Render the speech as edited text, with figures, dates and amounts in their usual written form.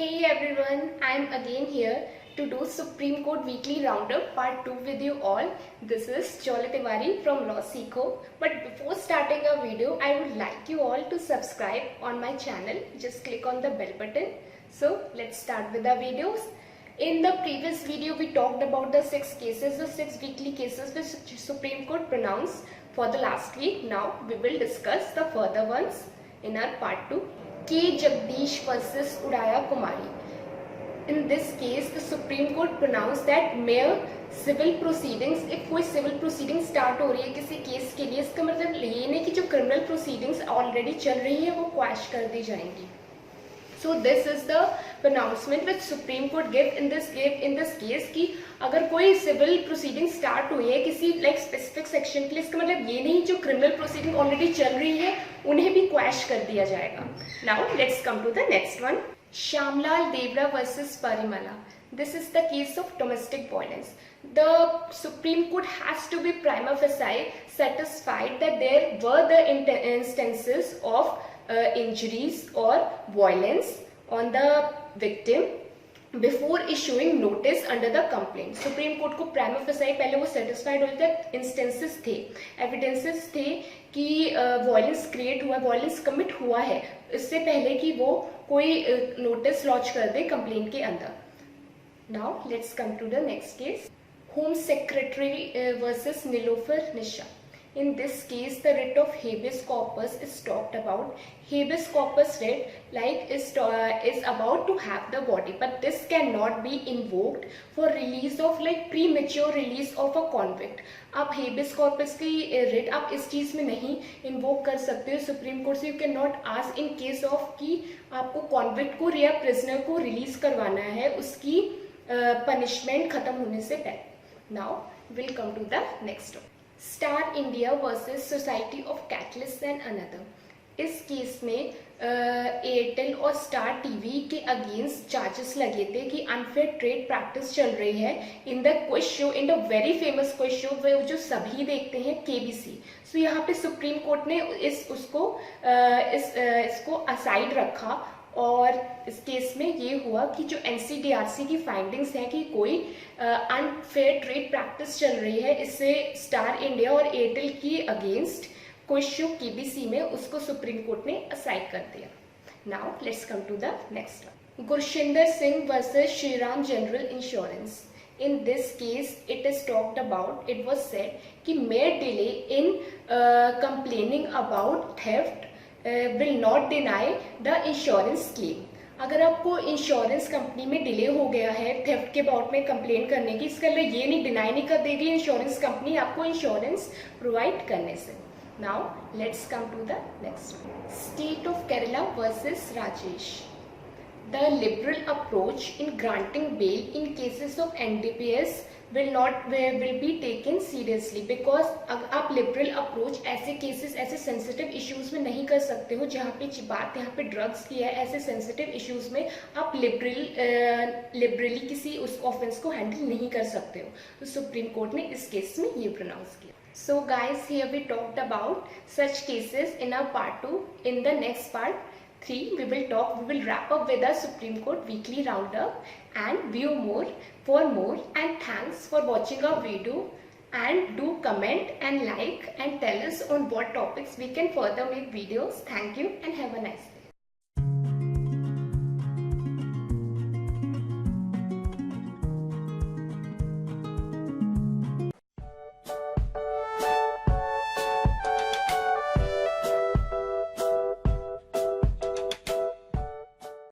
Hey everyone, I am again here to do Supreme Court Weekly Roundup Part 2 with you all. This is Jolly Tiwari from LawSikho. But before starting our video, I would like you all to subscribe on my channel. Just click on the bell button. So let's start with our videos. In the previous video, we talked about the 6 cases, the 6 weekly cases which Supreme Court pronounced for the last week. Now we will discuss the further ones in our Part 2. K. Jagdish versus Udaya Kumari. In this case, the Supreme Court pronounced that mere civil proceedings, if कोई civil proceedings start हो रही है किसी case के लिए, इसका मतलब ये नहीं कि जो criminal proceedings already चल रही है वो quash कर दी जाएंगी. So this is the pronouncement which Supreme Court gave in this case कि अगर कोई civil proceeding start हुई है किसी like specific section के लिए, इसका मतलब ये नहीं जो criminal proceeding already चल रही है उन्हें भी quash कर दिया जाएगा. Now let's come to the next one. Shyamlal Devra versus Parimala. This is the case of domestic violence. The Supreme Court has to be prima facie satisfied that there were the instances of injuries or violence on the victim before issuing notice under the complaint. Supreme Court को prima facie पहले वो satisfied हो जाए instances थे, evidences थे कि violence create हुआ, violence commit हुआ है इससे पहले कि वो कोई notice lodge कर दे complaint के अंदर. Now let's come to the next case. Home Secretary versus Nilofer Nisha. In this case, the writ of habeas corpus is talked about. Habeas corpus writ is about to have the body, but this cannot be invoked for release of premature release of a convict. आप habeas corpus की writ आप इस चीज में नहीं invoke कर सकते हो सुप्रीम कोर्ट से. You cannot ask in case of कि आपको convict को या prisoner को release करवाना है उसकी punishment खत्म होने से पहले. Now we'll come to the next one. Star India versus Society of Catalysts and Another. इस केस में एयरटेल और स्टार टीवी के अगेंस्ट चार्जेस लगे थे कि अनफेयर ट्रेड प्रैक्टिस चल रही है in the quiz show, in the very famous quiz show जो सभी देखते हैं केबीसी. सो यहाँ पे सुप्रीम कोर्ट ने इसको असाइड रखा और इस केस में ये हुआ कि जो एनसीडीआरसी की फाइंडिंग्स हैं कि कोई अनफेयर ट्रेड प्रैक्टिस चल रही है, इससे स्टार इंडिया और एयरटेल की अगेंस्ट क्विज शो केबीसी में उसको सुप्रीम कोर्ट ने असाइड कर दिया. Now let's come to the next one. Gurshinder Singh versus Shriram general insurance. In this case, it is talked about, it was said कि mere delay in complaining about theft will not deny the insurance claim. अगर आपको insurance company में delay हो गया है theft के about में complain करने की, इसका लिए ये नहीं डिनाई नहीं कर देगी इंश्योरेंस कंपनी आपको इंश्योरेंस प्रोवाइड करने से. Now let's come to the next one. State of Kerala versus Rajesh. The liberal approach in granting bail in cases of NDPS will be taken seriously because आप liberal approach ऐसे cases ऐसे sensitive issues में नहीं कर सकते हो जहाँ पे बात यहाँ पे drugs की है. ऐसे sensitive issues में आप liberally किसी उस offense को handle नहीं कर सकते हो. तो Supreme Court ने इस case में ये pronounce किया. So guys, here we talked about such cases in our part 2. In the next part 3 we will wrap up with the Supreme Court weekly roundup and view more for more. And thanks for watching our video, and do comment and like and tell us on what topics we can further make videos. Thank you and have a nice day.